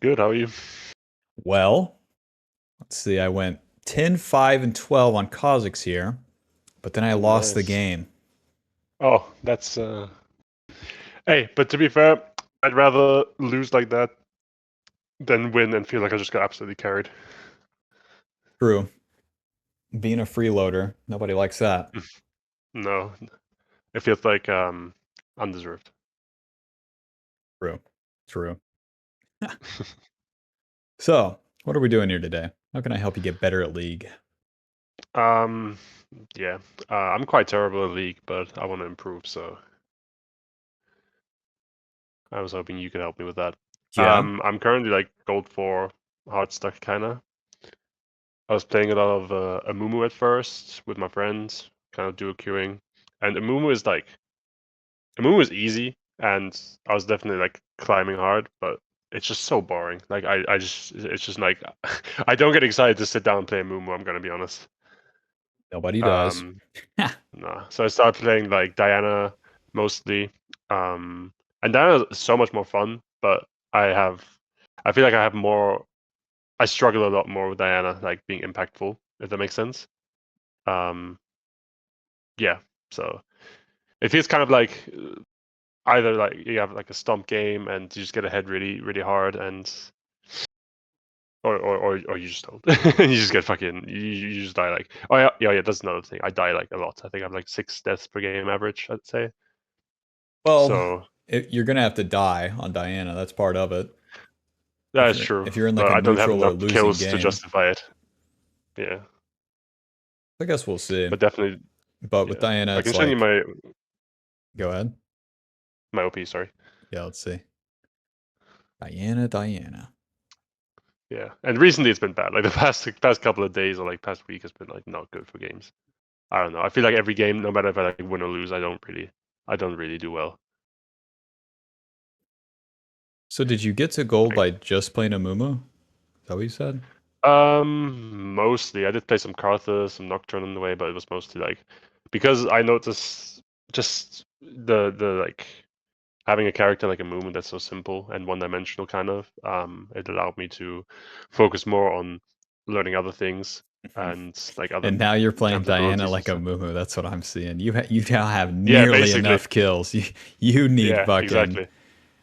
Good, how are you? Well, let's see. I went 10, 5, and 12 on Kazakhs here, but then I lost the Nice. game. Oh, that's Hey, but to be fair, I'd rather lose like that than win and feel like I just got absolutely carried. True. Being a freeloader, nobody likes that. No, it feels like undeserved. True. True. So, what are we doing here today? How can I help you get better at League? Um, yeah. I'm quite terrible at League, but I want to improve, so I was hoping you could help me with that. Yeah. I'm currently like gold 4, hard stuck kinda. I was playing a lot of Amumu at first with my friends, kind of duo queuing. And Amumu is easy, and I was definitely like climbing hard, but it's just so boring. Like I just it's just like I don't get excited to sit down and play Amumu, I'm gonna be honest. Nobody does. Um no. So I started playing like Diana mostly. And Diana is so much more fun, but I feel like I struggle a lot more with Diana, like being impactful, if that makes sense. Um yeah. So it feels kind of like either like you have like a stomp game and you just get ahead really really hard and or you just don't. You just get fucking you just die like oh yeah that's another thing. I die like a lot. I think I'm like 6 deaths per game average, I'd say. Well, So you're gonna have to die on Diana. That's part of it. that is true, If you're in like but a I don't have neutral or enough losing kills to game, justify it. Yeah, I guess we'll see. but definitely But with yeah. Diana, I it's can send you like, my go ahead. OP. Sorry. Yeah, let's see. Diana, Diana. Yeah, and recently it's been bad. Like the past couple of days or like past week has been like not good for games. I don't know. I feel like every game, no matter if I like win or lose, I don't really do well. So did you get to gold Like, by just playing a Mumu? Is that what you said? mostly I did play some Karthus, some Nocturne on the way, but it was mostly like because I noticed just the like having a character like a Moomin that's so simple and one-dimensional kind of. It allowed me to focus more on learning other things and like other And now you're playing gems Diana abilities and like a stuff. Mumu. That's what I'm seeing. You now have Yeah, nearly basically. enough kills. You need Yeah, fucking exactly,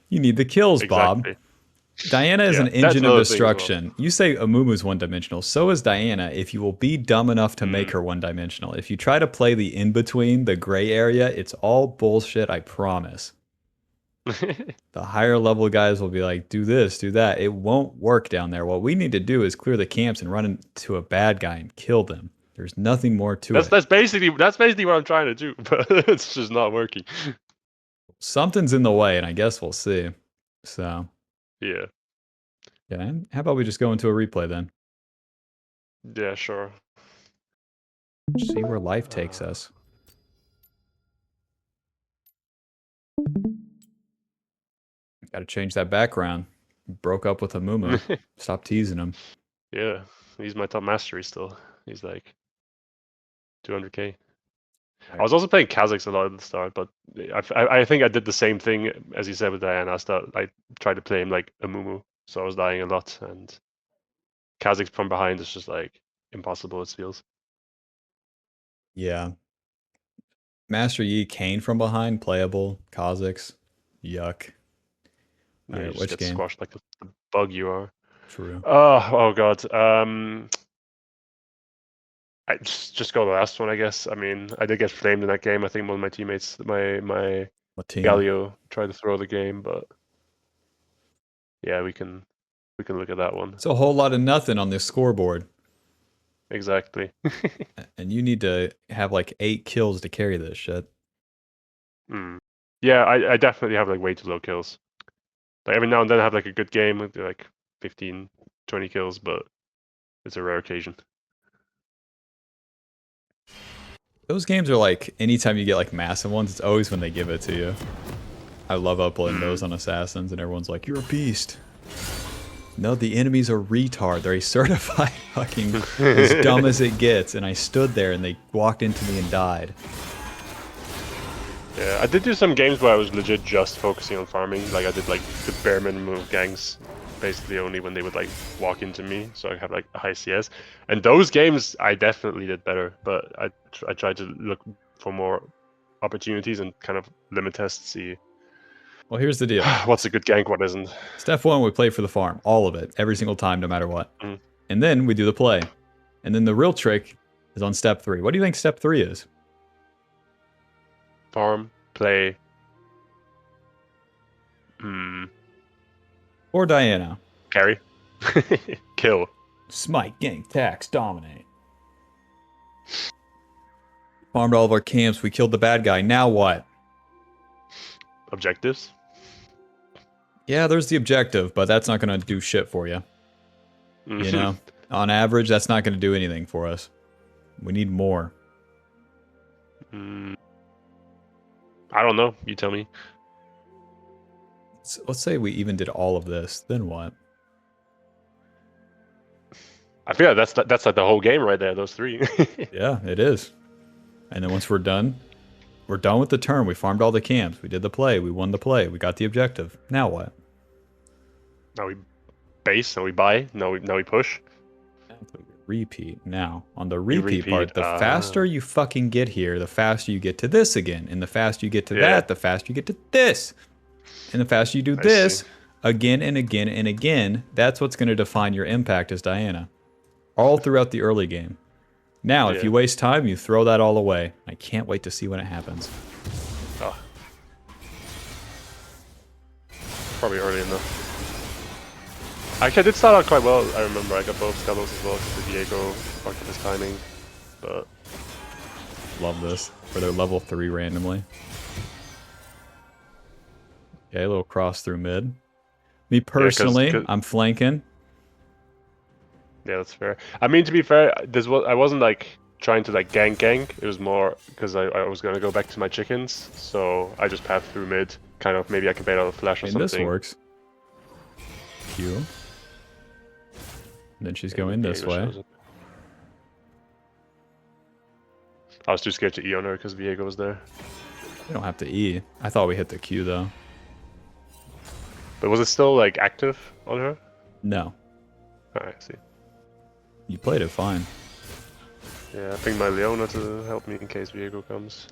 you need the kills, Bob. exactly. Diana is Yeah, an that's engine of another thing as well. destruction. You say Amumu's one dimensional. So is Diana if you will be dumb enough to make Mm. her one dimensional. If you try to play the in between, the gray area, it's all bullshit, I promise. The higher level guys will be like, do this, do that. It won't work down there. What we need to do is clear the camps and run into a bad guy and kill them. There's nothing more to That's it. basically what I'm trying to do, but it's just not working. Something's in the way, and I guess we'll see. So, Yeah, yeah, how about we just go into a replay then? yeah, sure. See where life takes Uh, us. Got to change that background. Broke up with a Mumu. Stop teasing him. yeah, he's my top mastery still. He's like 200k. All I right. was also playing Kazakhs a lot at the start, but I think I did the same thing as you said with Diana. I tried to play him like a Mumu, so I was dying a lot, and Kazakhs from behind is just like impossible. It feels. Yeah. Master Yi, Kane from behind, playable. Kazakhs, yuck. All Yeah, you right, just which get game? squashed like the bug you are. True. Oh God. I just go the last one, I guess. I mean, I did get flamed in that game. I think one of my teammates, my What team? Galio, tried to throw the game, but yeah, we can look at that one. It's a whole lot of nothing on this scoreboard. Exactly. And you need to have like 8 kills to carry this shit. Mm. Yeah, I definitely have like way too low kills. Like every now and then I have like a good game with like 15, 20 kills, but it's a rare occasion. Those games are like anytime you get like massive ones, it's always when they give it to you. I love uploading those Mm. on Assassins, and everyone's like, "You're a beast." No, the enemy's a retard. They're a certified fucking as dumb as it gets. And I stood there, and they walked into me and died. Yeah, I did do some games where I was legit just focusing on farming. Like I did like the bare minimum of ganks basically only when they would like walk into me, so I have like a high CS. And those games I definitely did better, but I tried to look for more opportunities and kind of limit test, see Well, here's the deal. what's a good gank, what isn't. Step 1, we play for the farm. All of it. Every single time, no matter what. Mm. And then we do the play. And then the real trick is on step 3. What do you think step 3 is? Farm, play. Or Diana. Carry. Kill. Smite, gank, tax, dominate. Farmed all of our camps. We killed the bad guy. Now what? Objectives. Yeah, there's the objective, but that's not going to do shit for you. You know? On average, that's not going to do anything for us. We need more. I don't know. You tell me. So let's say we even did all of this. Then what? I feel like that's like the whole game right there. Those 3. Yeah, it is. And then once we're done with the turn. We farmed all the camps. We did the play. We won the play. We got the objective. Now what? Now we base. Now we buy. Now we push. Repeat. Now, on the repeat part, the Ah. faster you fucking get here, the faster you get to this again. And the faster you get to that, the faster you get to this. And the faster you do this, again and again and again, that's what's going to define your impact as Diana. All throughout the early game. Now, if you waste time, you throw that all away. I can't wait to see when it happens. Oh. Probably early enough. Actually, I did start out quite well. I remember I got both Skellos as well because Diego fucked up his timing. But Love this. Where they're level 3 randomly. Okay, a little cross through mid. Me personally, I'm flanking. Yeah, that's fair. I mean, to be fair, I wasn't like trying to like gank. It was more because I was gonna go back to my chickens, so I just pathed through mid. Kind of maybe I can bait out a flash or something. This works. Q. And then she's going this way. I was too scared to E on her because Viego was there. We don't have to E. I thought we hit the Q though. But was it still like active on her? No. Alright, see. You played it fine. Yeah, I think my Leona to help me in case Viego comes.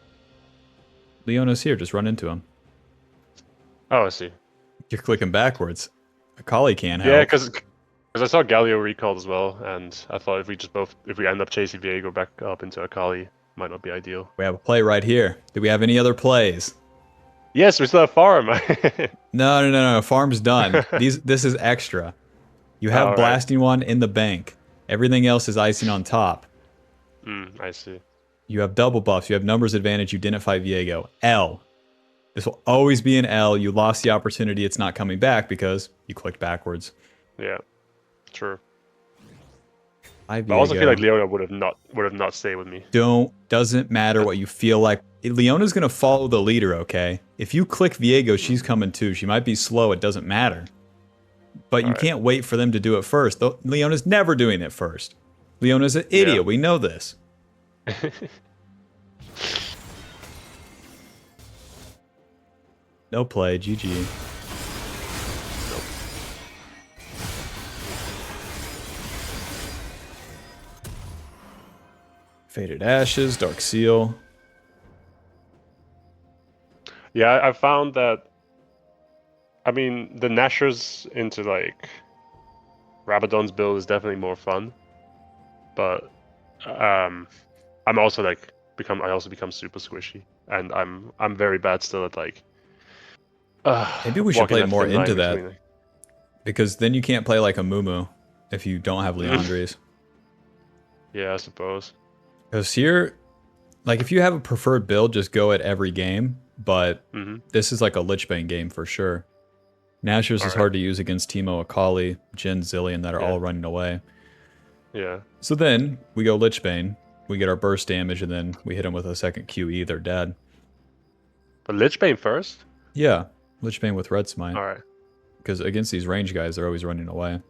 Leona's here, just run into him. Oh, I see. You're clicking backwards. Akali can't help. Yeah, because I saw Galio recalled as well, and I thought if we end up chasing Viego back up into Akali, might not be ideal. We have a play right here. Do we have any other plays? Yes, we still have farm. No. Farm's done. This is extra. You have blasting one in the bank. Everything else is icing on top. I see. You have double buffs. You have numbers advantage. You didn't fight Viego. L. This will always be an L. You lost the opportunity. It's not coming back because you clicked backwards. Yeah, true. I also feel like Leona would have not stayed with me. Doesn't matter what you feel like. Leona's gonna follow the leader, okay? If you click Viego, she's coming too. She might be slow. It doesn't matter. But you can't wait for them to do it first. Leona's never doing it first. Leona's an idiot. Yeah. We know this. No play. GG. Nope. Faded Ashes, Dark Seal. Yeah, I found that. I mean, the Nashers into like Rabadon's build is definitely more fun, but I'm also like I also become super squishy, and I'm very bad still at like. Maybe we should play more into that, between, because then you can't play like a Mumu if you don't have Leandres. Yeah, I suppose. Because here, like if you have a preferred build, just go at every game. But this is like a Lichbane game for sure. Nashers is hard to use against Teemo, Akali, Jhin, Zillion that are all running away. Yeah. So then we go Lichbane, we get our burst damage, and then we hit them with a second QE. They're dead. But Lichbane first? Yeah, Lichbane with Red Smite. Alright. Because against these range guys, they're always running away.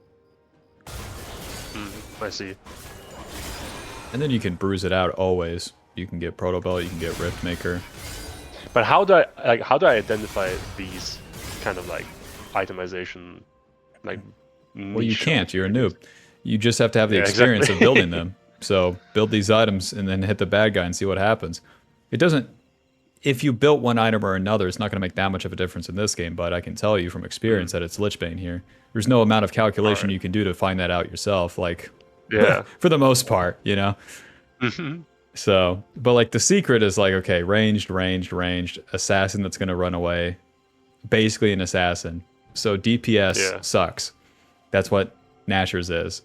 I see. And then you can bruise it out always. You can get Proto Belt, you can get Riftmaker. But how do I identify these kind of like itemization like Well, you niche can't. You're a noob. You just have to have the Yeah, experience exactly. of building them. So build these items and then hit the bad guy and see what happens. It doesn't. If you built one item or another, it's not going to make that much of a difference in this game. But I can tell you from experience that it's Lichbane here. There's no amount of All calculation right. you can do to find that out yourself. Like, Yeah. for the most part, Mhm. So, but like the secret is like, okay, ranged, assassin that's going to run away. Basically an assassin. So DPS Yeah. sucks. That's what Nashor's is.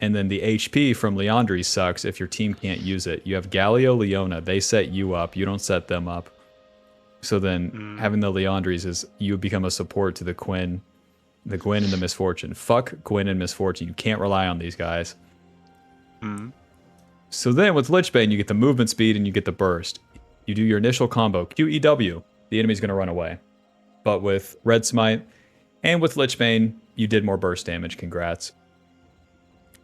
And then the HP from Leandri sucks if your team can't use it. You have Galio, Leona. They set you up. You don't set them up. So then having the Leandris is you become a support to the Gwyn and the Misfortune. Fuck Gwyn and Misfortune. You can't rely on these guys. So then with Lichbane, you get the movement speed and you get the burst. You do your initial combo, QEW. The enemy's going to run away. But with Red Smite and with Lichbane, you did more burst damage. Congrats.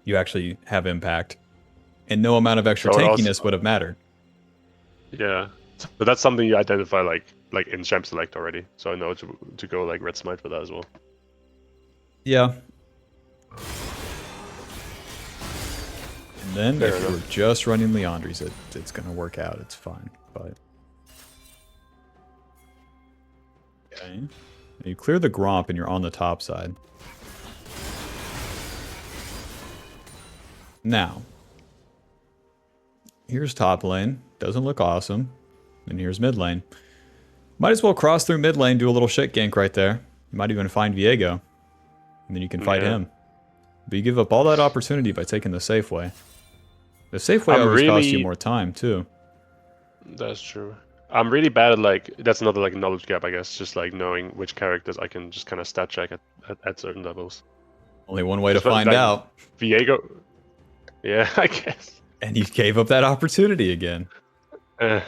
You actually have impact. And no amount of extra So it tankiness also- would have mattered. Yeah. But that's something you identify like in champ select already. So I know to go like red smite for that as well. Yeah. And then Fair if enough. you're just running Leandri's, it's going to work out. It's fine. But okay. You clear the Gromp and you're on the top side. Now, here's top lane. Doesn't look awesome. And here's mid lane. Might as well cross through mid lane, do a little shit gank right there. You might even find Viego. And then you can fight him. But you give up all that opportunity by taking the safe way. The safe way always costs you more time, too. That's true. I'm really bad at like that's another like knowledge gap, I guess. Just like knowing which characters I can just kind of stat check at certain levels. Only one way to Just find like out. Viego. Yeah, I guess. And you gave up that opportunity again. Uh,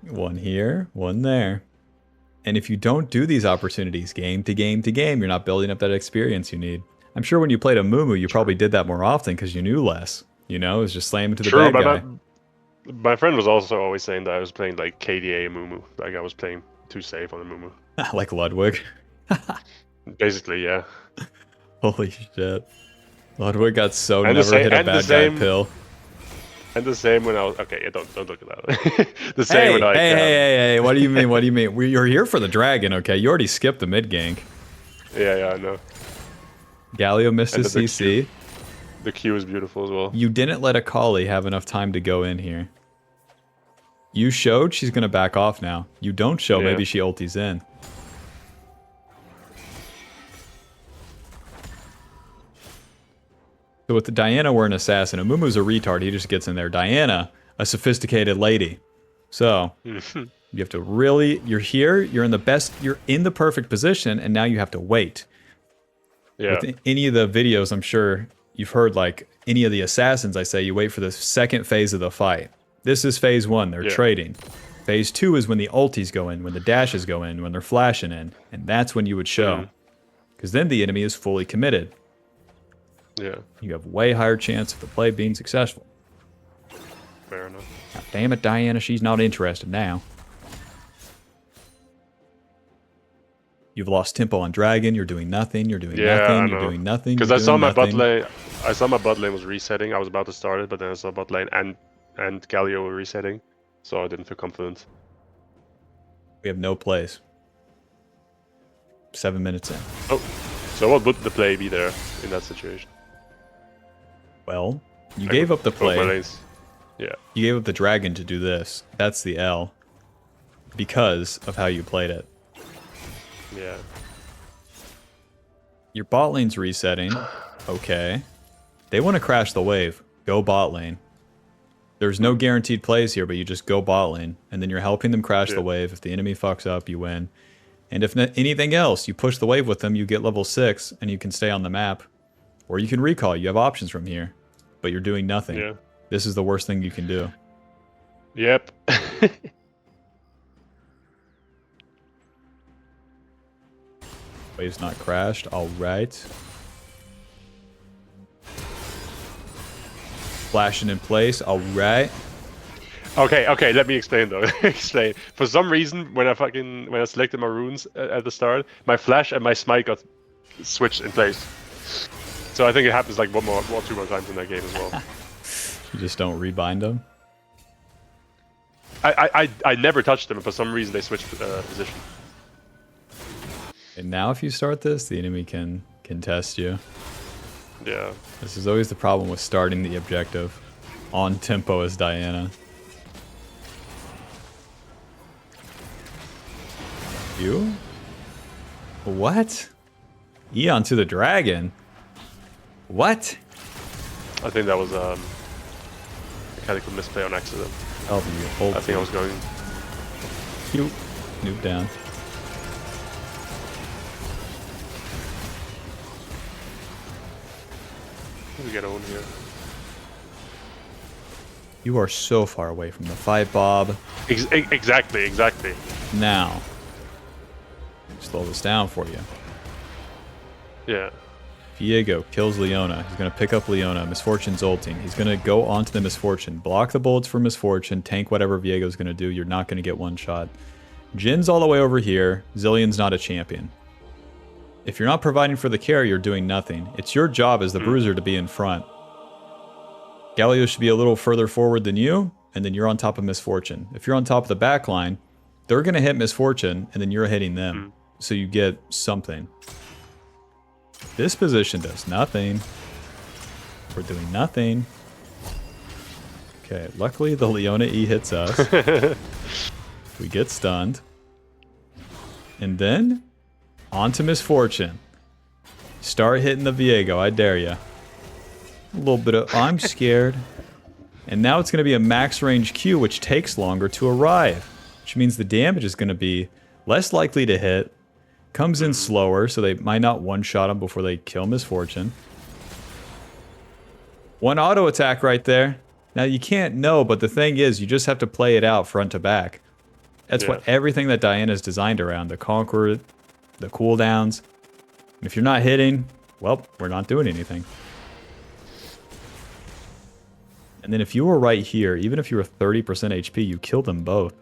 One here, one there. And if you don't do these opportunities game to game to game, you're not building up that experience you need. I'm sure when you played a Mumu, you probably did that more often because you knew less. You know, it was just slam into the True, bad but guy. my friend was also always saying that I was playing like KDA Mumu, like I was playing too safe on the Mumu. Like Ludwig. Basically, yeah. Holy shit. Ludwig got so And the never sa- hit a and the bad guy same- pill. And the same when I was okay. Yeah, don't look at that. The same when I Hey, what do you mean? What do you mean? You're here for the dragon, okay? You already skipped the mid gank. yeah, I know. Galio missed And his the CC. The Q is beautiful as well. You didn't let Akali have enough time to go in here. You showed she's going to back off now. You don't show, Yeah. maybe she ulties in. So with the Diana, we're an assassin. Amumu's a retard. He just gets in there. Diana, a sophisticated lady. So you have to really, you're here, you're in the perfect position, and now you have to wait. Yeah. With any of the videos, I'm sure you've heard like any of the assassins, I say you wait for the second phase of the fight. This is phase 1, they're trading. Phase 2 is when the ultis go in, when the dashes go in, when they're flashing in, and that's when you would show. Because then the enemy is fully committed. Yeah. You have way higher chance of the play being successful. Fair enough. God damn it, Diana, she's not interested now. You've lost tempo on Dragon, you're doing nothing, you're doing nothing, you're doing nothing. Because I saw my bot lane. I saw my bot lane was resetting. I was about to start it, but then I saw bot lane and Galio were resetting, so I didn't feel confident. We have no plays. 7 minutes in. Oh, so what would the play be there in that situation? Well, you gave up the Both my play. lanes. Yeah. You gave up the dragon to do this. That's the L. Because of how you played it. Yeah. Your bot lane's resetting. Okay. They want to crash the wave. Go bot lane. There's no guaranteed plays here, but you just go bot lane. And then you're helping them crash the wave. If the enemy fucks up, you win. And if anything else, you push the wave with them, you get level 6, and you can stay on the map. Or you can recall. You have options from here. But you're doing nothing. Yeah. This is the worst thing you can do. Yep. Wave's not crashed. Alright. Flashing in place. Alright. Okay. Let me explain though. Explain. For some reason, when I selected my runes at the start, my flash and my smite got switched in place. So I think it happens like one or two more times in that game as well. You just don't rebind them. I never touched them, and for some reason they switched position. And now if you start this, the enemy can test you. Yeah. This is always the problem with starting the objective on tempo as Diana. You? What? Eon to the dragon? What? I think that was a mechanical misplay on accident. Oh, the old I think I was going... Cute. Noob down. We get on here. You are so far away from the fight, Bob. Exactly. Now, slow this down for you. Yeah. Viego kills Leona. He's going to pick up Leona. Misfortune's ulting. He's going to go onto the Misfortune. Block the bullets for Misfortune. Tank whatever Viego's going to do. You're not going to get one shot. Jin's all the way over here. Zillion's not a champion. If you're not providing for the carry, you're doing nothing. It's your job as the bruiser to be in front. Galio should be a little further forward than you, and then you're on top of Misfortune. If you're on top of the back line, they're going to hit Misfortune, and then you're hitting them. So you get something. This position does nothing. We're doing nothing. Okay, luckily the Leona E hits us. We get stunned. And then, on to Misfortune. Start hitting the Viego, I dare ya. A little bit of, I'm scared. And now it's going to be a max range Q, which takes longer to arrive. Which means the damage is going to be less likely to hit. Comes in slower, so they might not one-shot him before they kill Misfortune. One auto attack right there. Now you can't know, but the thing is, you just have to play it out front to back. That's what everything that Diana's designed around. The Conqueror, the cooldowns. If you're not hitting, well, we're not doing anything. And then if you were right here, even if you were 30% HP, you killed them both.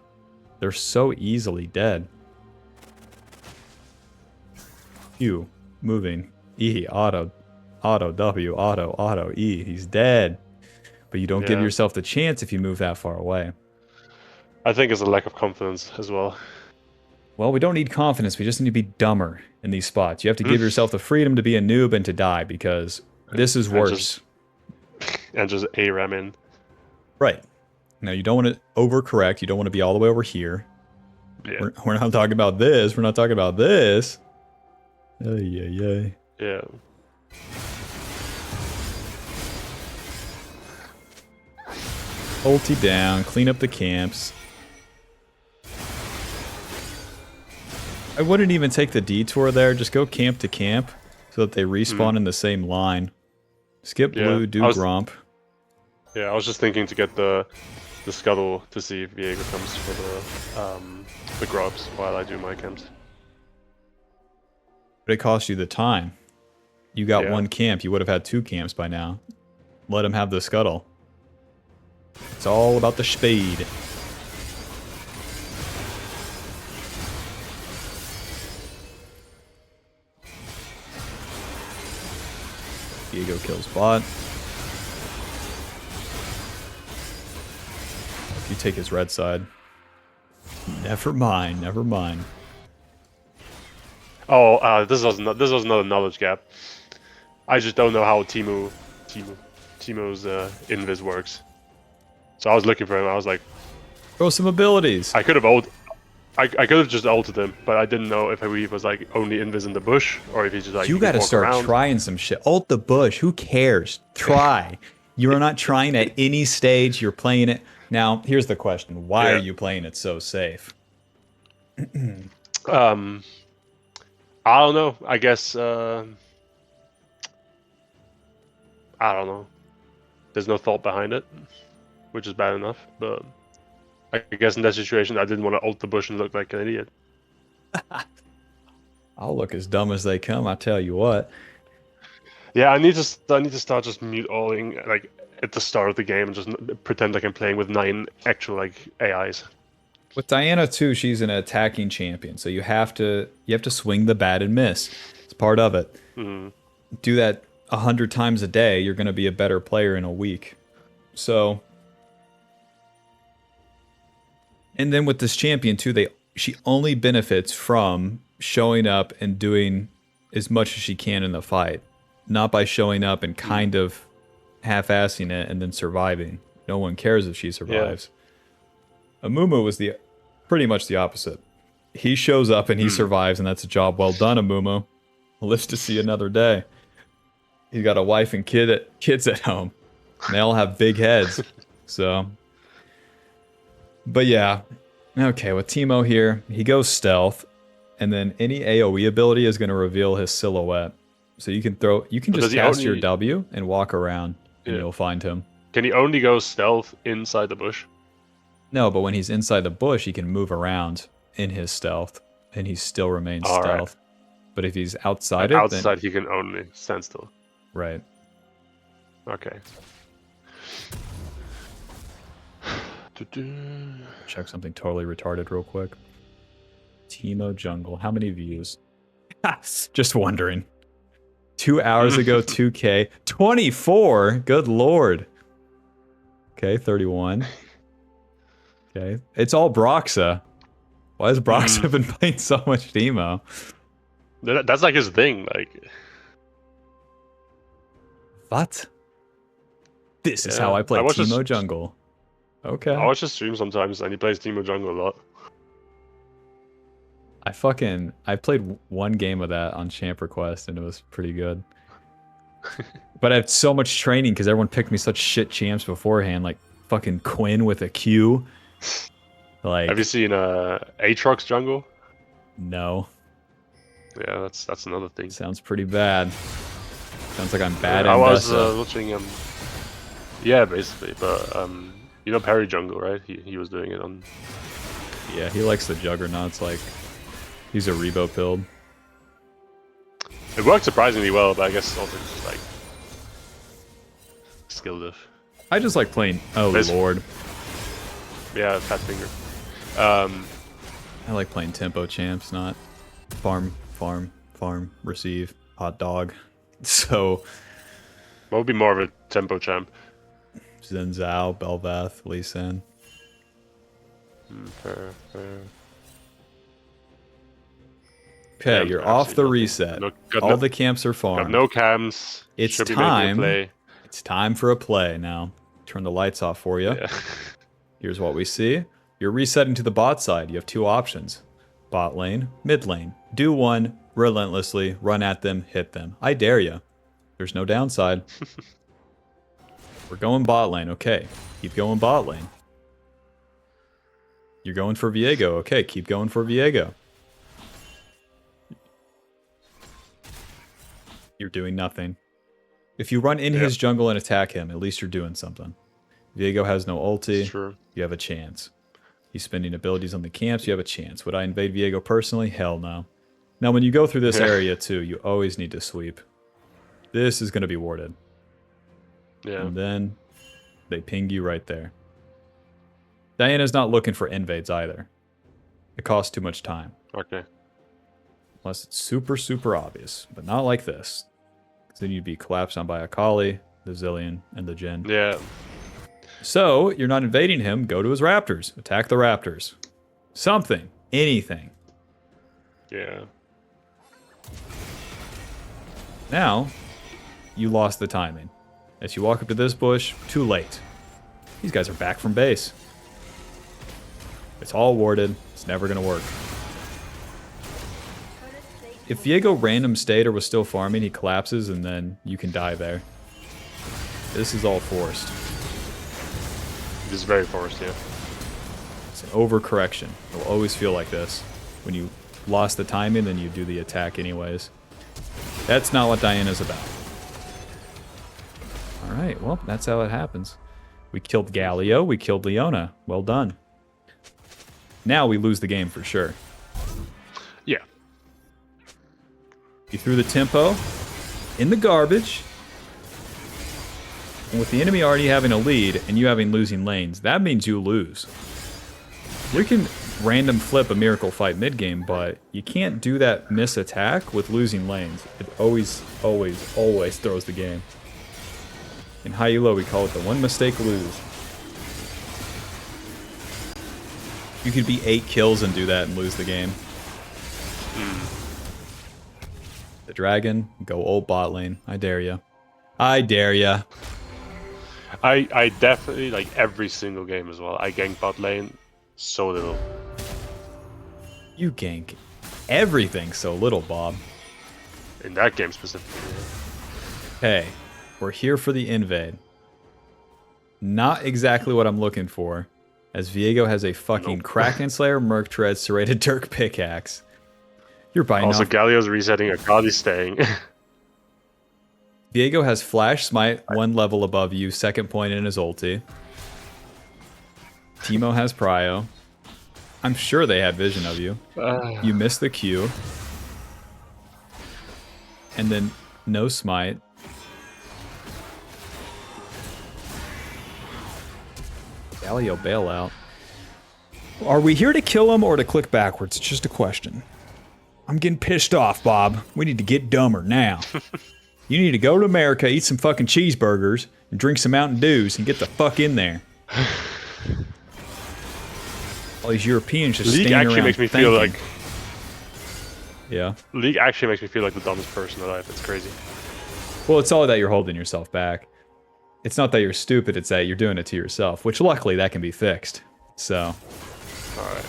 They're so easily dead. Q, moving, E, auto, W, auto, E. He's dead. But you don't give yourself the chance if you move that far away. I think it's a lack of confidence as well. Well, we don't need confidence. We just need to be dumber in these spots. You have to give yourself the freedom to be a noob and to die, because this is worse. And just ARAM in. Right. Now, you don't want to overcorrect. You don't want to be all the way over here. Yeah. We're not talking about this. We're not talking about this. Yeah. Ulti down, clean up the camps. I wouldn't even take the detour there. Just go camp to camp so that they respawn in the same line. Skip blue, do Gromp. Yeah, I was just thinking to get the scuttle to see if Viego comes for the grubs while I do my camps. But it cost you the time. You got one camp. You would have had 2 camps by now. Let him have the scuttle. It's all about the speed. Viego kills bot. If you take his red side. Never mind, never mind. Oh, this was another knowledge gap. I just don't know how Teemu's invis works. So I was looking for him. I was like, throw some abilities. I could have just ulted him, but I didn't know if he was like only invis in the bush or if he's just like. You got to start trying some shit. Ult the bush. Who cares? Try. You are not trying at any stage. You're playing it. Now, here's the question: why are you playing it so safe? I don't know. I guess I don't know. There's no thought behind it, which is bad enough. But I guess in that situation, I didn't want to ult the bush and look like an idiot. I'll look as dumb as they come. I tell you what. Yeah, I need to start just mute alling like at the start of the game and just pretend like I'm playing with 9 actual like AIs. With Diana too, she's an attacking champion, so you have to swing the bat and miss. It's part of it. Do that 100 times a day, you're going to be a better player in a week. So, and then with this champion too, she only benefits from showing up and doing as much as she can in the fight, not by showing up and kind of half-assing it and then surviving. No one cares if she survives. Yeah. Amumu was pretty much the opposite. He shows up and he survives, and that's a job well done, Amumu. Lives to see another day. He's got a wife and kids at home. And they all have big heads. So, but yeah. Okay, with Teemo here, he goes stealth, and then any AoE ability is going to reveal his silhouette. So you can just cast your W and walk around, and you'll find him. Can he only go stealth inside the bush? No, but when he's inside the bush, he can move around in his stealth, and he still remains stealth. Right. But if he's outside then he can only stand still. Right. Okay. Check something totally retarded real quick. Teemo Jungle. How many views? Just wondering. 2 hours ago, 2K. 24? Good lord. Okay, 31. Okay. It's all Broxa. Why has Broxa been playing so much Teemo? That's like his thing, like... What? This is how I play Teemo Jungle. Okay. I watch his stream sometimes, and he plays Teemo Jungle a lot. I played one game of that on Champ Request, and it was pretty good. But I had so much training, because everyone picked me such shit champs beforehand, like fucking Quinn with a Q. Like, have you seen Aatrox Jungle? No. Yeah, that's another thing. Sounds pretty bad. Sounds like I'm bad at I was watching him. Yeah, basically, but you know Perry Jungle, right? He was doing it on. Yeah, he likes the Juggernauts. Like, he's a Rebo build. It worked surprisingly well, but I guess also just like skill diff. I just like playing. Oh lord. Yeah, fat finger. I like playing tempo champs, not farm, receive, hot dog. So, what would be more of a tempo champ? Xin Zhao, Bel'Veth, Lee Sin. Fair. Okay, you're off the reset. All the camps are farmed. No cams. It's time. It's time for a play now. Turn the lights off for you. Yeah. Here's what we see. You're resetting to the bot side. You have two options. Bot lane, mid lane. Do one, relentlessly, run at them, hit them. I dare you. There's no downside. We're going bot lane. Okay, keep going bot lane. You're going for Viego. Okay, keep going for Viego. You're doing nothing. If you run in his jungle and attack him, at least you're doing something. Viego has no ulti. True. You have a chance. He's spending abilities on the camps. You have a chance. Would I invade Viego personally? Hell no. Now, when you go through this area, too, you always need to sweep. This is going to be warded. Yeah. And then they ping you right there. Diana's not looking for invades either. It costs too much time. Okay. Unless it's super, super obvious. But not like this. Because then you'd be collapsed on by Akali, the Zillion, and the Jhin. Yeah. So, you're not invading him. Go to his Raptors. Attack the Raptors. Something. Anything. Yeah. Now, you lost the timing. As you walk up to this bush, too late. These guys are back from base. It's all warded. It's never going to work. If Viego random stayed or was still farming, he collapses and then you can die there. This is all forced. It is very forced, yeah. It's an overcorrection. It will always feel like this. When you lost the timing, then you do the attack anyways. That's not what Diana's about. Alright, well, that's how it happens. We killed Galio, we killed Leona. Well done. Now we lose the game for sure. Yeah. You threw the tempo in the garbage. And with the enemy already having a lead and you having losing lanes, that means you lose. We can random flip a miracle fight mid game, but you can't do that miss attack with losing lanes. It always throws the game. In high elo, we call it the one mistake lose. You could be 8 kills and do that and lose the game. The dragon, go old bot lane. I dare ya. I dare ya. I definitely, like, every single game as well, I gank bot lane so little. You gank everything so little, Bob. In that game specifically. Hey, we're here for the invade. Not exactly what I'm looking for, as Viego has a fucking Kraken Slayer, Merc Tread, Serrated Dirk pickaxe. You're biting Also, off. Galio's resetting, Akali's staying. Viego has Flash Smite, 1 level above you, 2nd point in his ulti. Teemo has Prio. I'm sure they had vision of you. You missed the Q. And then no smite. Galio bailout. Are we here to kill him or to click backwards? It's just a question. I'm getting pissed off, Bob. We need to get dumber now. You need to go to America, eat some fucking cheeseburgers, and drink some Mountain Dews, and get the fuck in there. All these Europeans just League standing actually around makes me thinking. feel like... Yeah. League actually makes me feel like the dumbest person alive. It's crazy. Well, it's all that you're holding yourself back. It's not that you're stupid, it's that you're doing it to yourself, which luckily that can be fixed. So. Alright.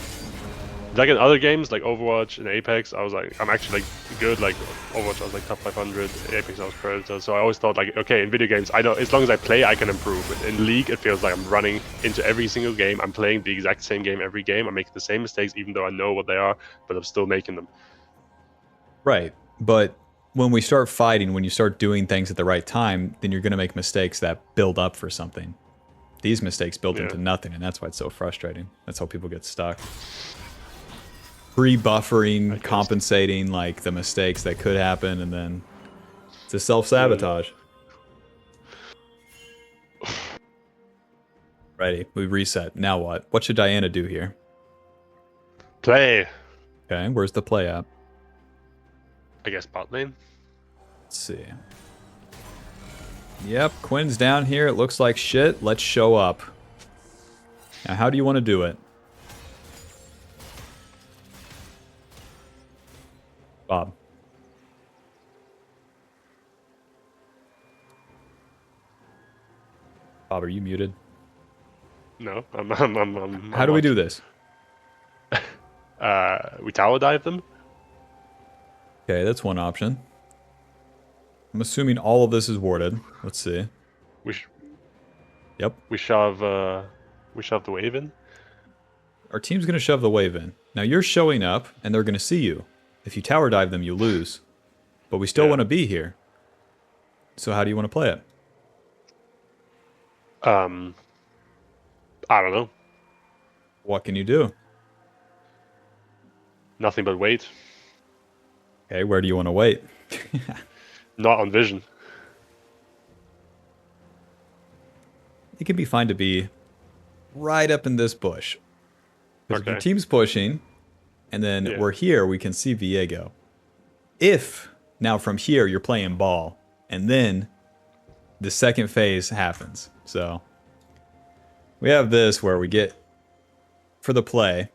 Like in other games, like Overwatch and Apex, I was like, I'm actually like good. Like Overwatch, I was like top 500. Apex, I was Predator. So I always thought like, okay, in video games, I know as long as I play, I can improve. But in League, it feels like I'm running into every single game. I'm playing the exact same game every game. I'm making the same mistakes, even though I know what they are, but I'm still making them. Right, but when we start fighting, when you start doing things at the right time, then you're going to make mistakes that build up for something. These mistakes build into nothing, and that's why it's so frustrating. That's how people get stuck. Pre-buffering, compensating, like, the mistakes that could happen, and then it's a self-sabotage. Righty, we reset. Now what? What should Diana do here? Play. Okay, where's the play at? I guess bot lane. Let's see. Yep, Quinn's down here. It looks like shit. Let's show up. Now, how do you want to do it? Bob. Bob, are you muted? No, How do we do this? We tower dive them. Okay, that's one option. I'm assuming all of this is warded. Let's see. Yep. We shove the wave in. Our team's going to shove the wave in. Now you're showing up, and they're going to see you. If you tower dive them, you lose. But we still want to be here. So how do you want to play it? I don't know. What can you do? Nothing but wait. Okay, where do you want to wait? Not on vision. It can be fine to be right up in this bush. Because if your team's pushing, and then we're here, we can see Viego. If, now from here, you're playing ball, and then the second phase happens. So, we have this where we get, for the play,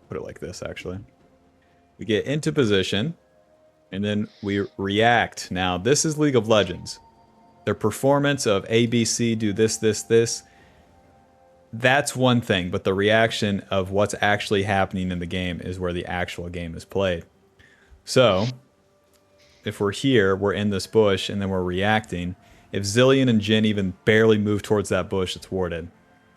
put it like this, actually. We get into position, and then we react. Now, this is League of Legends. Their performance of A, B, C, do this, this, this, that's one thing, but the reaction of what's actually happening in the game is where the actual game is played. So, if we're here, we're in this bush, and then we're reacting. If Zillion and Jin even barely move towards that bush, it's warded.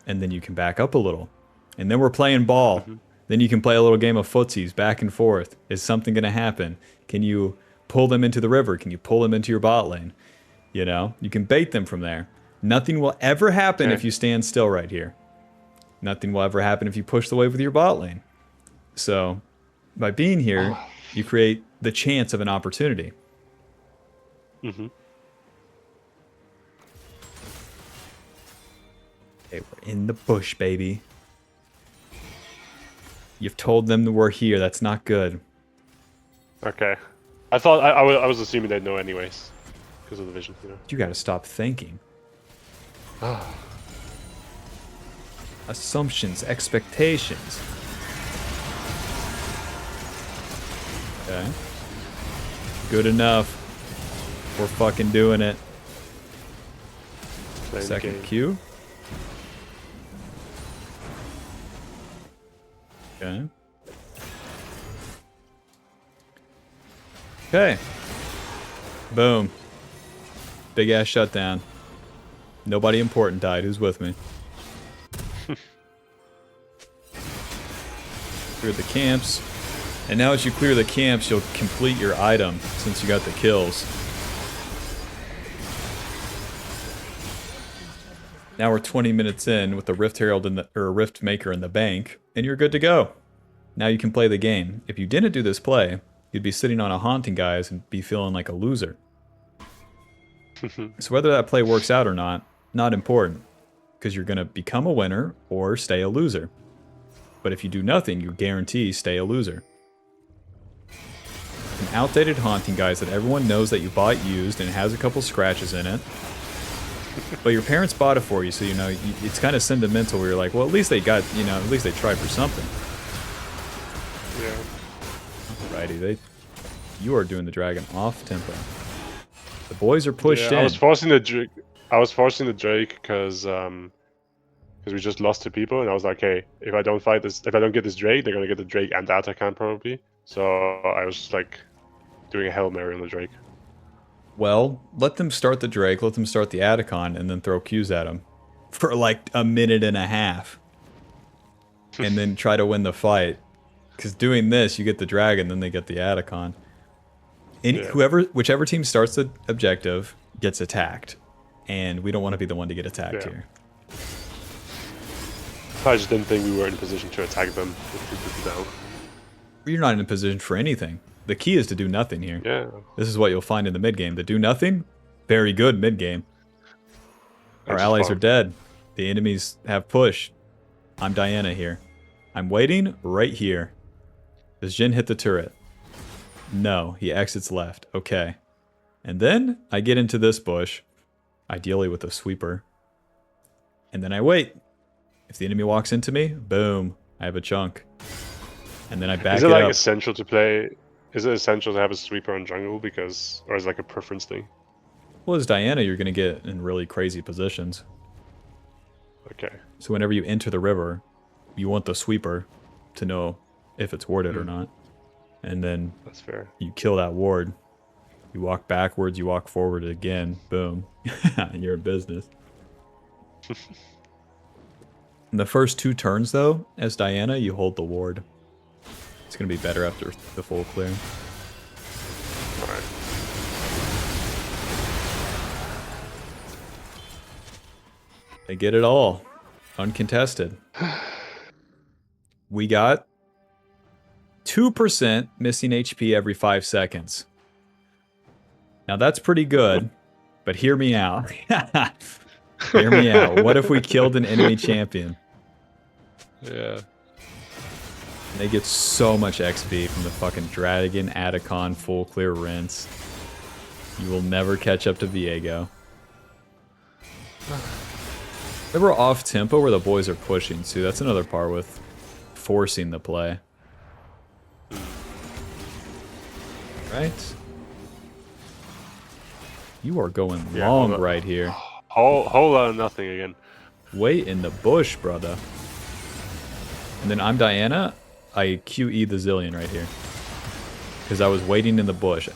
And then you can back up a little. And then we're playing ball. Then you can play a little game of footsies, back and forth. Is something going to happen? Can you pull them into the river? Can you pull them into your bot lane? You know, you can bait them from there. Nothing will ever happen if you stand still right here. Nothing will ever happen if you push the wave with your bot lane. So, by being here, you create the chance of an opportunity. Okay, we're in the bush, baby. You've told them we're here. That's not good. Okay. I thought I was assuming they'd know anyways, because of the vision. You know. You gotta stop thinking. Assumptions, expectations. Okay. Good enough. We're fucking doing it. Playing Second game. Q. Okay. Okay. Boom. Big ass shutdown. Nobody important died. Who's with me? Cleared the camps. And now as you clear the camps, you'll complete your item since you got the kills. Now we're 20 minutes in with the Rift Herald or Rift Maker in the bank, and you're good to go. Now you can play the game. If you didn't do this play, you'd be sitting on a haunting, guys, and be feeling like a loser. So whether that play works out or not important, because you're going to become a winner or stay a loser. But if you do nothing, you guarantee stay a loser. An outdated haunting, guys, that everyone knows that you bought used and it has a couple scratches in it. But your parents bought it for you, so you know it's kind of sentimental. Where you're like, well, at least they got, at least they tried for something. Yeah. Alrighty, you are doing the dragon off tempo. The boys are pushed in. I was forcing the Drake. I was forcing the Drake because we just lost 2 people, and I was like, hey, if I don't get this Drake, they're gonna get the Drake and the Atakan probably. So I was like doing a Hail Mary on the Drake. Well, let them start the Drake, let them start the Atacon, and then throw Qs at them for like a minute and a half. And then try to win the fight. Because doing this, you get the Dragon, then they get the Atacon. Whichever team starts the objective gets attacked. And we don't want to be the one to get attacked here. I just didn't think we were in a position to attack them with 2 people down. You're not in a position for anything. The key is to do nothing here. Yeah. This is what you'll find in the mid game. The do nothing, very good mid game. Our allies are dead. The enemies have pushed. I'm Diana here. I'm waiting right here. Does Jin hit the turret? No, he exits left. Okay. And then I get into this bush, ideally with a sweeper. And then I wait. If the enemy walks into me, boom, I have a chunk. And then I back it up. Is it like essential to play? Is it essential to have a sweeper on jungle or is it like a preference thing? Well, as Diana, you're going to get in really crazy positions. Okay. So whenever you enter the river, you want the sweeper to know if it's warded or not. And then that's fair. You kill that ward. You walk backwards, you walk forward again. Boom. You're in business. In the first 2 turns, though, as Diana, you hold the ward. It's going to be better after the full clear. Alright. They get it all. Uncontested. We got 2% missing HP every 5 seconds. Now that's pretty good, but hear me out. Hear me out. What if we killed an enemy champion? Yeah. They get so much XP from the fucking Dragon, Atacon, full clear rinse. You will never catch up to Viego. Remember off tempo where the boys are pushing too. That's another part with forcing the play. Right? You are going long right here. Whole lot of nothing again. Wait in the bush, brother. And then I'm Diana. I QE the Zillion right here. Because I was waiting in the bush.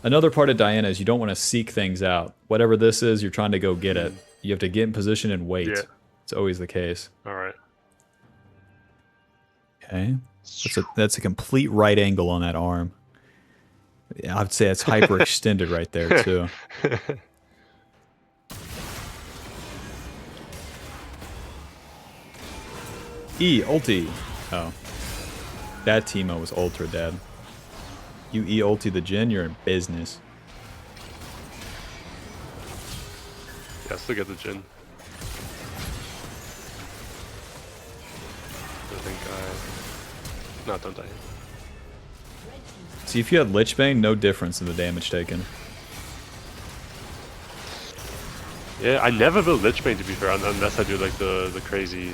Another part of Diana is you don't want to seek things out. Whatever this is, you're trying to go get it. You have to get in position and wait. Yeah. It's always the case. Alright. Okay. That's a complete right angle on that arm. Yeah, I'd say it's hyper extended right there too. Ulti. Oh. That Teemo was ultra dead. You ulti the Jin, you're in business. Yeah, still get the Jin. I think No, don't die. See, if you had Lich Bane, no difference in the damage taken. Yeah, I never build Lich Bane to be fair, unless I do like the crazy,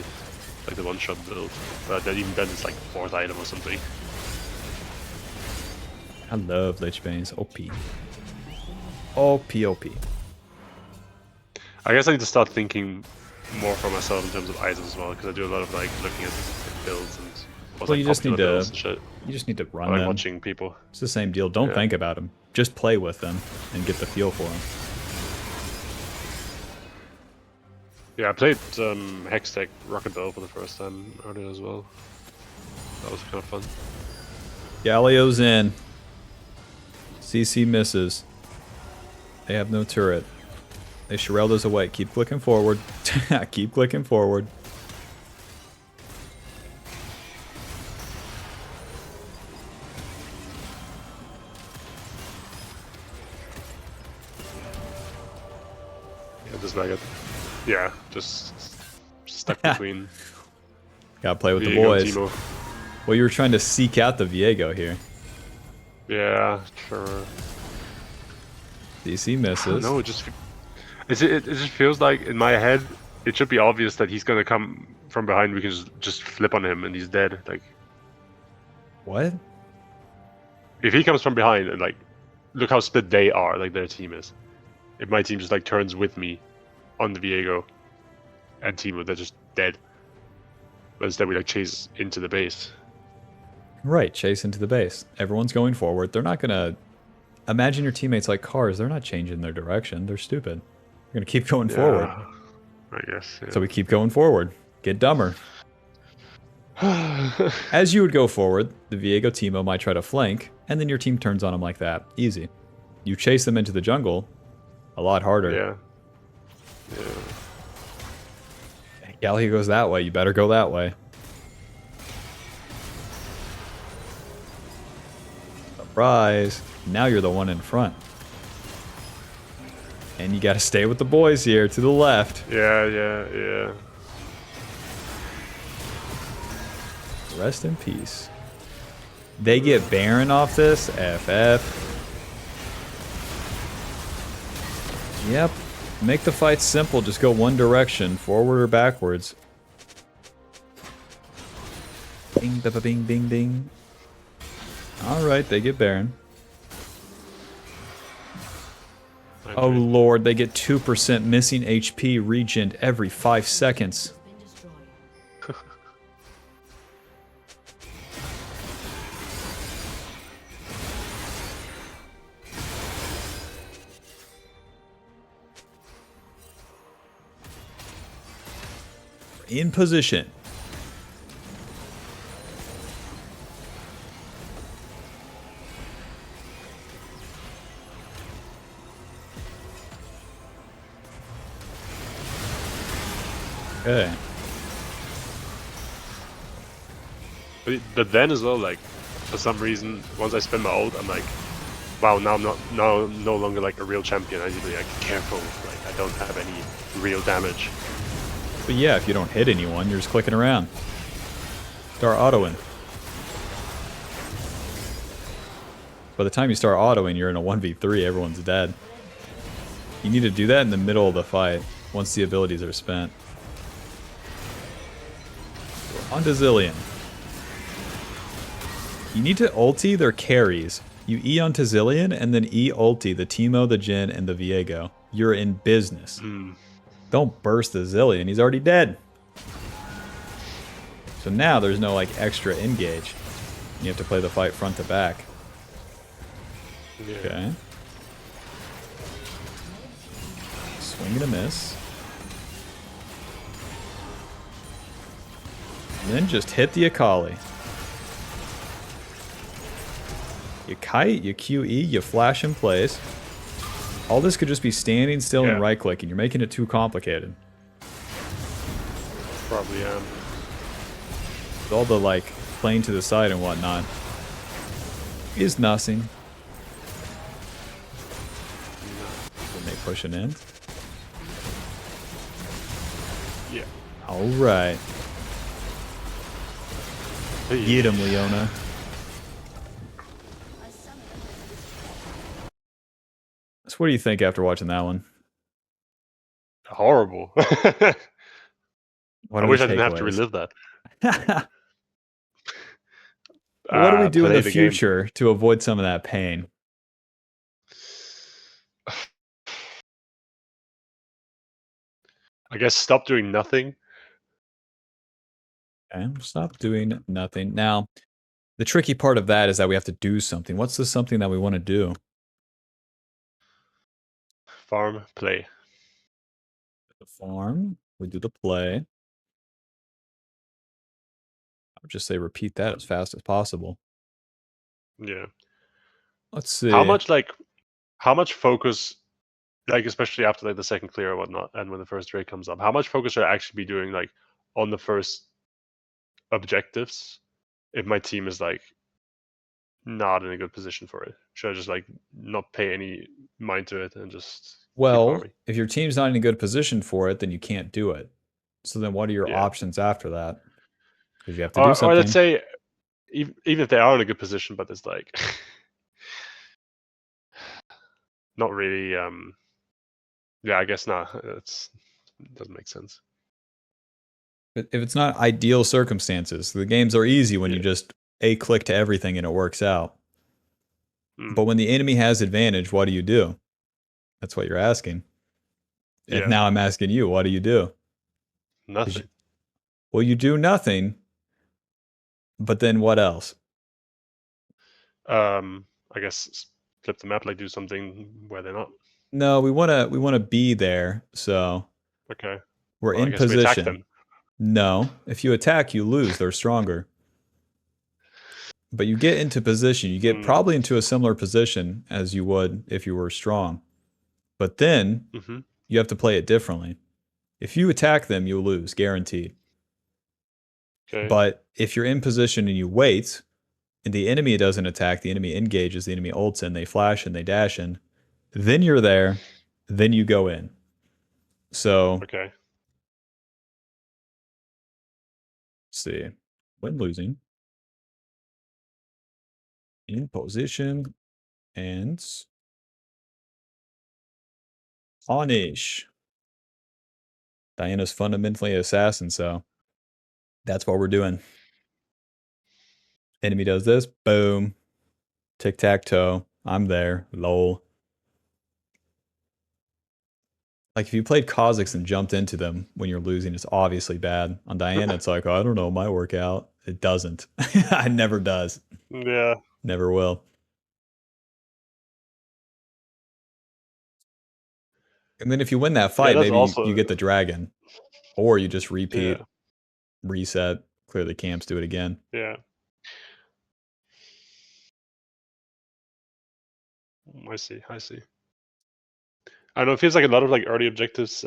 like the one-shot build. But then even then it's like 4th item or something. I love Lich Bane's OP. OP, OP. I guess I need to start thinking more for myself in terms of items as well, because I do a lot of like looking at builds and what's Well, like you just need builds to and shit. you just need to run I like them. watching people. It's the same deal. Don't Yeah. think about them. Just play with them and get the feel for them. Yeah, I played Hextech Rocket Bell for the first time earlier as well. That was kind of fun. Galio's in. CC misses. They have no turret. They Shirelda's away. Keep clicking forward. Keep clicking forward. Yeah, just like it. Yeah, just stuck between. Gotta play with the Viego and boys. Teemo. Well, you were trying to seek out the Viego here. Yeah, sure. DC misses. No, it just feels like in my head it should be obvious that he's gonna come from behind. We can just flip on him and he's dead. Like What? if he comes from behind and like look how split they are, like their team is. If my team just like turns with me on the Viego and Teemo, they're just dead. But instead we like chase into the base. Right, chase into the base. Everyone's going forward. They're not gonna... Imagine your teammates like cars. They're not changing their direction. They're stupid. They're gonna keep going forward. I guess. Yeah. So we keep going forward. Get dumber. As you would go forward, the Viego Teemo might try to flank, and then your team turns on them like that. Easy. You chase them into the jungle, a lot harder. Yeah. Galio goes that way, you better go that way. Surprise! Now you're the one in front. And you gotta stay with the boys here, to the left. Yeah. Rest in peace. They get Baron off this. FF. Yep. Make the fight simple. Just go one direction, forward or backwards. Bing, ba, ba, bing, bing, bing. Alright, they get Baron. Oh lord, they get 2% missing HP regen every 5 seconds. In position. Okay. But then as well, like for some reason, once I spend my ult, I'm like, wow, now I'm no longer like a real champion. I need to be like careful. Like I don't have any real damage. But yeah, if you don't hit anyone, you're just clicking around. Start autoing. By the time you start autoing, you're in a 1v3, everyone's dead. You need to do that in the middle of the fight, once the abilities are spent. On to Zillion. You need to ulti their carries. You E onto Zillion, and then E ulti the Teemo, the Jhin, and the Viego. You're in business. Don't burst the Zillion, he's already dead. So now there's no like extra engage. You have to play the fight front to back. Yeah. Okay. Swing and a miss. And then just hit the Akali. You kite, you QE, you flash in place. All this could just be standing still and right clicking. You're making it too complicated. Probably am. With all the like playing to the side and whatnot. Is nothing. When they pushing in. Yeah. Alright. Get him, Leona. So what do you think after watching that one? Horrible. What I are the wish I didn't have to takeaways? relive that. What do we do in Play the the game. future to avoid some of that pain? I guess stop doing nothing. Okay, stop doing nothing. Now, the tricky part of that is that we have to do something. What's the something that we want to do? Farm, play. The farm. We do the play. I would just say repeat that as fast as possible. Yeah. Let's How see. much focus, like especially after like the second clear or whatnot, and when the first raid comes up, how much focus should I actually be doing like on the first objectives if my team is like not in a good position for it? Should I just like not pay any mind to it and just keep Well, farming? if your team's not in a good position for it, then you can't do it. So then what are your Yeah. options after that? Because you have to do Or let's something. say even if they are in a good position, but it's like not really. Yeah, I guess not. It doesn't make sense. But if it's not ideal circumstances, the games are easy when you Yeah. just a click to everything and it works out. Mm. But when the enemy has advantage, what do? That's what you're asking. And Yeah. now I'm asking you, what do you do? Nothing. Well, you do nothing, but then what else? I guess flip the map, like do something where they're not. No, we wanna be there. So Okay. we're Well, I in guess we attack position. them. No, if you attack, you lose. They're stronger. But you get into position. You get Mm. probably into a similar position as you would if you were strong. But then Mm-hmm. you have to play it differently. If you attack them, you'll lose, guaranteed. Okay. But if you're in position and you wait, and the enemy doesn't attack, the enemy engages, the enemy ults in, they flash and they dash in, then you're there, then you go in. So, Okay. let's see. When losing, in position, and punish. Diana's fundamentally an assassin, so that's what we're doing. Enemy does this, boom. Tic-tac-toe. I'm there. Lol. Like if you played Kha'Zix and jumped into them when you're losing, it's obviously bad. On Diana, it's like, oh, I don't know, my workout. It doesn't. It never does. Yeah. Never will. And then if you win that Yeah, fight, that's maybe you also. get the dragon. Or you just repeat, Yeah. reset, clear the camps, do it again. Yeah. I see. I see. I don't know. It feels like a lot of like early objectives.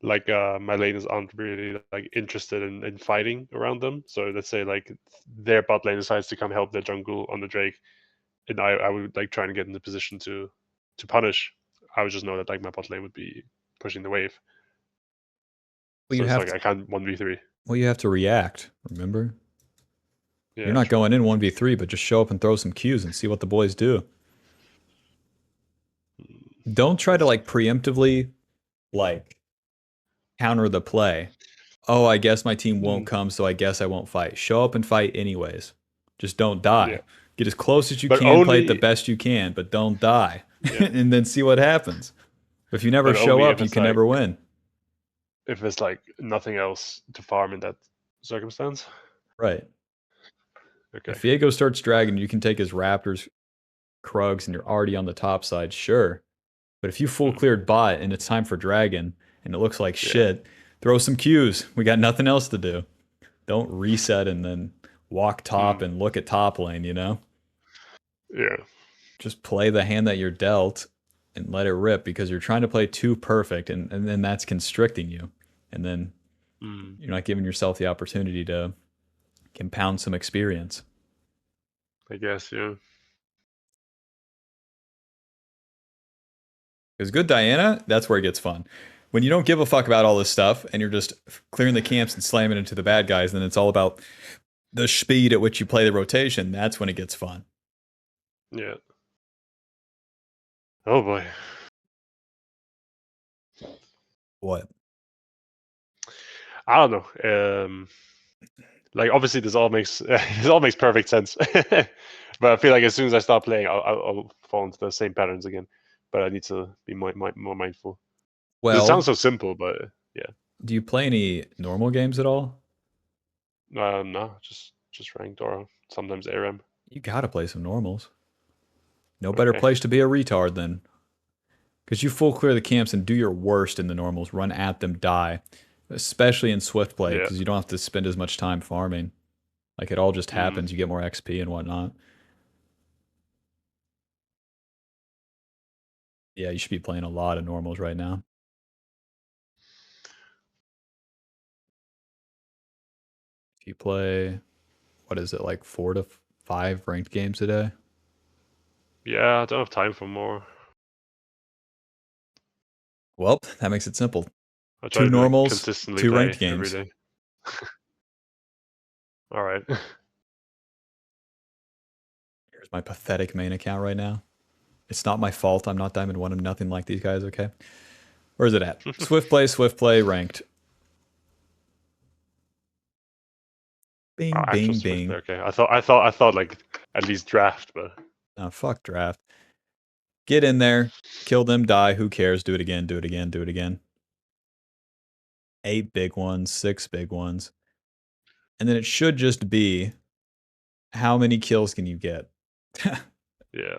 Like my laners aren't really like interested in fighting around them. So let's say like their bot lane decides to come help their jungle on the Drake, and I would like trying to get in the position to punish. I would just know that like my bot lane would be pushing the wave. Well, So you it's have like to I can't 1v3. well, you have to react, remember? You're Yeah, not true. going in 1v3, but just show up and throw some Qs and see what the boys do. Don't try to That's like true. preemptively like counter the play. Oh, I guess my team won't Mm. come, so I guess I won't fight. Show up and fight anyways. Just don't die. Yeah, Get as close as you but can, play it the only best you can, but don't die. yeah, And then see what happens. If you never but show only up, you can never win. if it's like nothing else to farm in that circumstance. Right. Okay. If Viego starts dragging, you can take his Raptors, Krugs, and you're already on the top side, sure. But if you full Mm. cleared bot and it's time for Dragon and it looks like Yeah. shit, throw some Qs. We got nothing else to do. Don't reset and then walk top Mm. and look at top lane, you know? Yeah. Just play the hand that you're dealt and let it rip because you're trying to play too perfect and then that's constricting you. And then Mm. you're not giving yourself the opportunity to compound some experience. I guess. Yeah. Because good Diana, that's where it gets fun. When you don't give a fuck about all this stuff and you're just clearing the camps and slamming into the bad guys, then it's all about the speed at which you play the rotation, that's when it gets fun. Yeah. Oh boy. What? I don't know. Like obviously this all makes this all makes perfect sense, but I feel like as soon as I start playing, I'll fall into the same patterns again. But I need to be more mindful. Because it sounds Well, so simple, but yeah. do you play any normal games at all? No, just ranked or sometimes ARAM. You gotta play some normals. No better Okay. place to be a retard than. Because you full clear the camps and do your worst in the normals, run at them, die. Especially in Swift play, Yeah. because you don't have to spend as much time farming. Like it all just Mm. happens. You get more XP and whatnot. Yeah, you should be playing a lot of normals right now. If you play, what is it, like 4 to 5 ranked games a day? Yeah, I don't have time for more. Well, that makes it simple. I try 2 to like normals, consistently 2 ranked play every games. day. All right. Here's my pathetic main account right now. It's not my fault. I'm not Diamond 1. I'm nothing like these guys, okay? Where is it at? Swift play, ranked. Bing, Actual bing, Swift. bing. Okay. I thought like at least draft, but Oh, fuck draft. Get in there, kill them, die. Who cares? Do it again, do it again, do it again. 8 big ones, 6 big ones. And then it should just be how many kills can you get? yeah.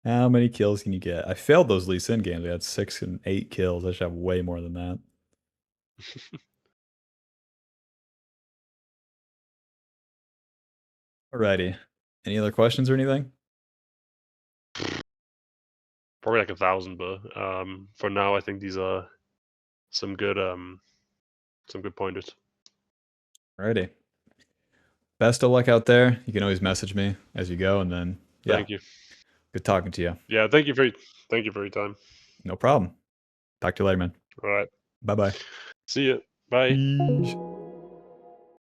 How many kills can you get? I failed those Lee Sin games. I had 6 and 8 kills. I should have way more than that. Alrighty. Any other questions or anything? Probably like 1,000, but for now I think these are some good pointers. Alrighty. Best of luck out there. You can always message me as you go, and then yeah, Thank you. good talking to you. Yeah, thank you for your time. No problem. Talk to you later, man. All right. Bye bye. See you. Bye. Peace.